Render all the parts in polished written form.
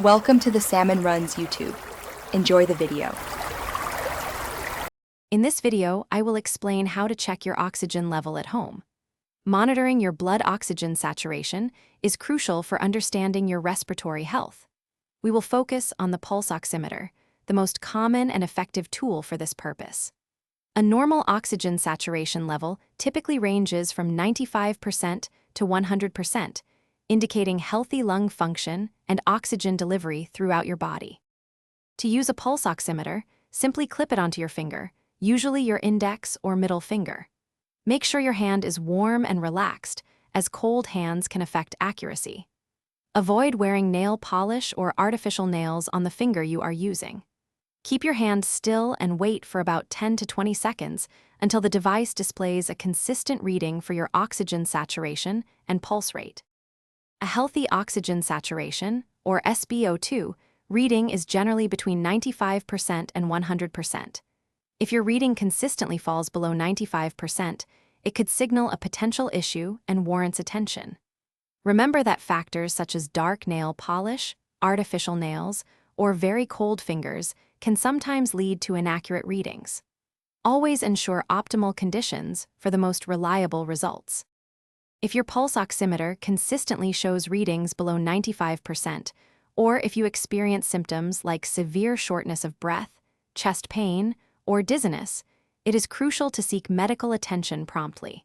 Welcome to the Salmon Runs YouTube. Enjoy the video. In this video, I will explain how to check your oxygen level at home. Monitoring your blood oxygen saturation is crucial for understanding your respiratory health. We will focus on the pulse oximeter, the most common and effective tool for this purpose. A normal oxygen saturation level typically ranges from 95% to 100%, indicating healthy lung function and oxygen delivery throughout your body. To use a pulse oximeter, simply clip it onto your finger, usually your index or middle finger. Make sure your hand is warm and relaxed, as cold hands can affect accuracy. Avoid wearing nail polish or artificial nails on the finger you are using. Keep your hand still and wait for about 10 to 20 seconds until the device displays a consistent reading for your oxygen saturation and pulse rate. A healthy oxygen saturation, or SpO2, reading is generally between 95% and 100%. If your reading consistently falls below 95%, it could signal a potential issue and warrants attention. Remember that factors such as dark nail polish, artificial nails, or very cold fingers can sometimes lead to inaccurate readings. Always ensure optimal conditions for the most reliable results. If your pulse oximeter consistently shows readings below 95%, or if you experience symptoms like severe shortness of breath, chest pain, or dizziness, it is crucial to seek medical attention promptly.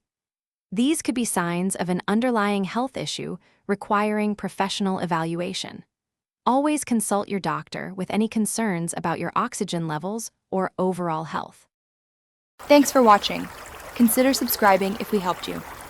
These could be signs of an underlying health issue requiring professional evaluation. Always consult your doctor with any concerns about your oxygen levels or overall health. Thanks for watching. Consider subscribing if we helped you.